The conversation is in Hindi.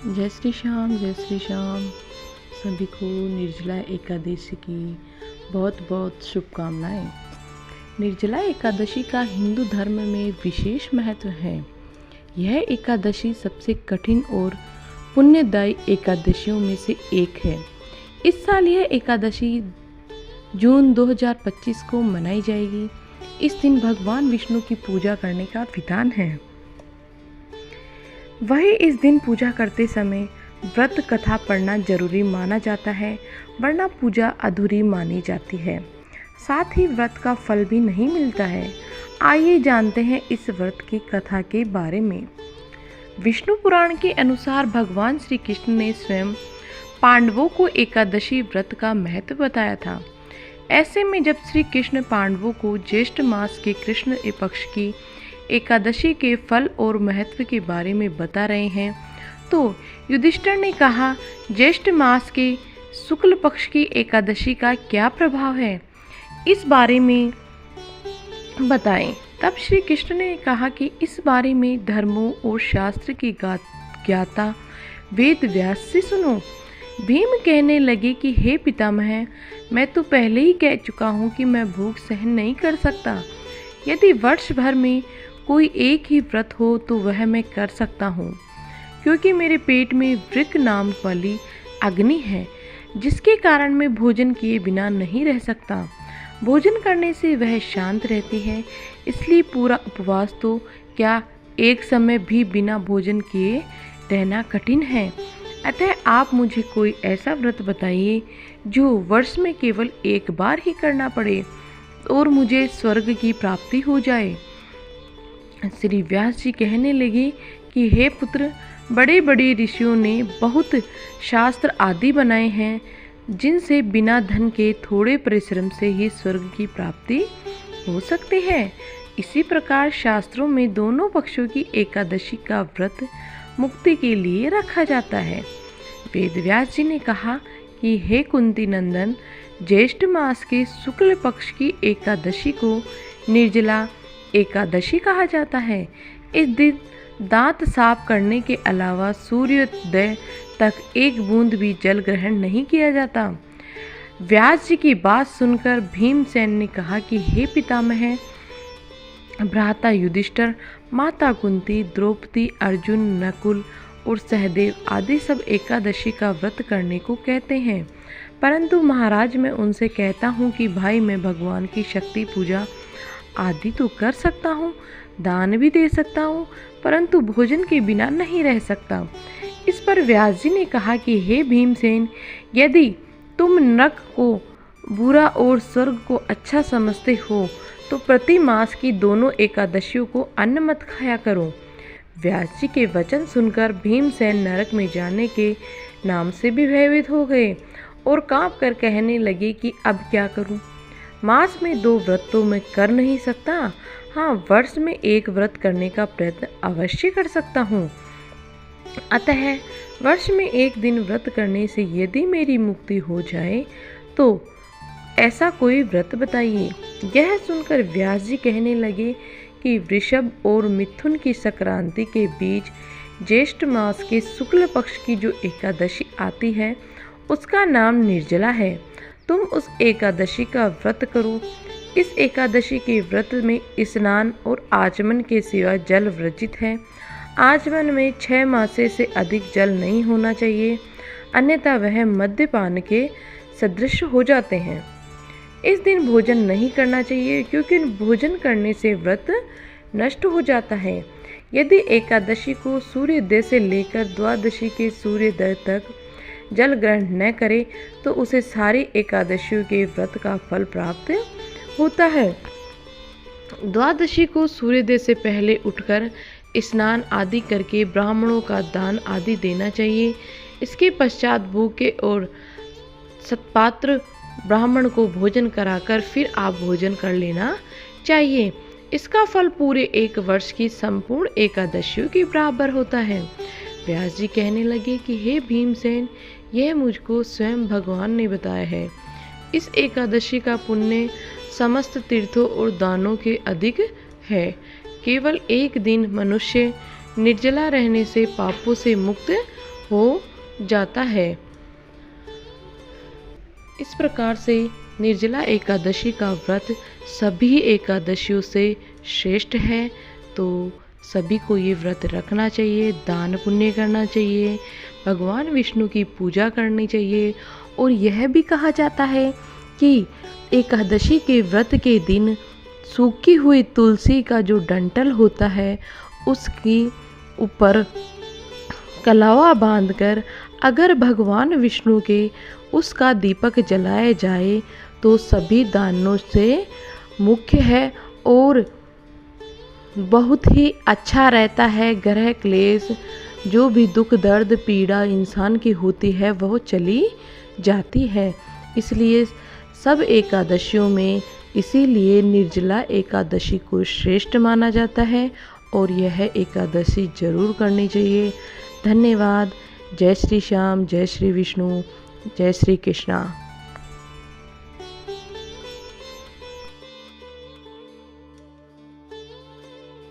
जय श्री श्याम। सभी को निर्जला एकादशी की बहुत बहुत शुभकामनाएं। निर्जला एकादशी का हिंदू धर्म में विशेष महत्व है। यह एकादशी सबसे कठिन और पुण्यदायी एकादशियों में से एक है। इस साल यह एकादशी जून 2025 को मनाई जाएगी। इस दिन भगवान विष्णु की पूजा करने का विधान है। वही इस दिन पूजा करते समय व्रत कथा पढ़ना जरूरी माना जाता है, वरना पूजा अधूरी मानी जाती है। साथ ही व्रत का फल भी नहीं मिलता है। आइए जानते हैं इस व्रत की कथा के बारे में। विष्णु पुराण के अनुसार भगवान श्री कृष्ण ने स्वयं पांडवों को एकादशी व्रत का महत्व बताया था। ऐसे में जब श्री कृष्ण पांडवों को ज्येष्ठ मास के कृष्ण पक्ष की एकादशी के फल और महत्व के बारे में बता रहे हैं, तो युधिष्ठिर ने कहा, ज्येष्ठ मास के शुक्ल पक्ष की एकादशी का क्या प्रभाव है, इस बारे में बताएं। तब श्री कृष्ण ने कहा कि इस बारे में धर्मों और शास्त्र की ज्ञाता वेद व्यास से सुनो। भीम कहने लगे कि हे पितामह, मैं तो पहले ही कह चुका हूँ कि मैं भूख सहन नहीं कर सकता। यदि वर्ष भर में कोई एक ही व्रत हो तो वह मैं कर सकता हूँ, क्योंकि मेरे पेट में वृक नाम वाली अग्नि है, जिसके कारण मैं भोजन किए बिना नहीं रह सकता। भोजन करने से वह शांत रहती है, इसलिए पूरा उपवास तो क्या एक समय भी बिना भोजन किए रहना कठिन है। अतः आप मुझे कोई ऐसा व्रत बताइए जो वर्ष में केवल एक बार ही करना पड़े और मुझे स्वर्ग की प्राप्ति हो जाए। श्री व्यास जी कहने लगे कि हे पुत्र, बड़े बड़े ऋषियों ने बहुत शास्त्र आदि बनाए हैं, जिनसे बिना धन के थोड़े परिश्रम से ही स्वर्ग की प्राप्ति हो सकती है। इसी प्रकार शास्त्रों में दोनों पक्षों की एकादशी का व्रत मुक्ति के लिए रखा जाता है। वेद व्यास जी ने कहा कि हे कुंती नंदन, ज्येष्ठ मास के शुक्ल पक्ष की एकादशी को निर्जला एकादशी कहा जाता है। इस दिन दांत साफ करने के अलावा सूर्योदय तक एक बूंद भी जल ग्रहण नहीं किया जाता। व्यास जी की बात सुनकर भीमसेन ने कहा कि हे पितामह, भ्राता युधिष्ठिर, माता कुंती, द्रौपदी, अर्जुन, नकुल और सहदेव आदि सब एकादशी का व्रत करने को कहते हैं, परंतु महाराज मैं उनसे कहता हूँ कि भाई, मैं भगवान की शक्ति पूजा आदि तो कर सकता हूँ, दान भी दे सकता हूँ, परंतु भोजन के बिना नहीं रह सकता। इस पर व्यास जी ने कहा कि हे भीमसेन, यदि तुम नरक को बुरा और स्वर्ग को अच्छा समझते हो तो प्रति मास की दोनों एकादशियों को अन्न मत खाया करो। व्यास जी के वचन सुनकर भीमसेन नरक में जाने के नाम से भी भयभीत हो गए और कांप कर कहने लगे कि अब क्या करूं? मास में 2 व्रत तो मैं कर नहीं सकता, हाँ वर्ष में एक व्रत करने का प्रयत्न अवश्य कर सकता हूँ। अतः वर्ष में एक दिन व्रत करने से यदि मेरी मुक्ति हो जाए तो ऐसा कोई व्रत बताइए। यह सुनकर व्यास जी कहने लगे कि वृषभ और मिथुन की संक्रांति के बीच ज्येष्ठ मास के शुक्ल पक्ष की जो एकादशी आती है, उसका नाम निर्जला है। तुम उस एकादशी का व्रत करो। इस एकादशी के व्रत में स्नान और आचमन के सिवा जल वर्जित है। आचमन में 6 मासे से अधिक जल नहीं होना चाहिए, अन्यथा वह मद्यपान के सदृश हो जाते हैं। इस दिन भोजन नहीं करना चाहिए, क्योंकि भोजन करने से व्रत नष्ट हो जाता है। यदि एकादशी को सूर्योदय से लेकर द्वादशी के सूर्योदय तक जल ग्रहण न करे तो उसे सारी एकादशियों के व्रत का फल प्राप्त होता है। द्वादशी को सूर्योदय से पहले उठकर स्नान आदि करके ब्राह्मणों का दान आदि देना चाहिए। इसके पश्चात भूखे और सत्पात्र ब्राह्मण को भोजन कराकर फिर आप भोजन कर लेना चाहिए। इसका फल पूरे एक वर्ष की संपूर्ण एकादशियों के बराबर होता है। व्यास जी कहने लगे कि हे भीमसेन, यह मुझको स्वयं भगवान ने बताया है। इस एकादशी का पुण्य समस्त तीर्थों और दानों के अधिक है। केवल एक दिन मनुष्य निर्जला रहने से पापों से मुक्त हो जाता है। इस प्रकार से निर्जला एकादशी का व्रत सभी एकादशियों से श्रेष्ठ है। तो सभी को ये व्रत रखना चाहिए, दान पुण्य करना चाहिए, भगवान विष्णु की पूजा करनी चाहिए। और यह भी कहा जाता है कि एकादशी के व्रत के दिन सूखी हुई तुलसी का जो डंठल होता है उसकी ऊपर कलावा बांधकर अगर भगवान विष्णु के उसका दीपक जलाया जाए तो सभी दानों से मुख्य है और बहुत ही अच्छा रहता है। ग्रह क्लेश जो भी दुख दर्द पीड़ा इंसान की होती है वह चली जाती है। इसलिए सब एकादशियों में इसीलिए निर्जला एकादशी को श्रेष्ठ माना जाता है और यह एकादशी जरूर करनी चाहिए। धन्यवाद। जय श्री श्याम, जय श्री विष्णु, जय श्री कृष्णा।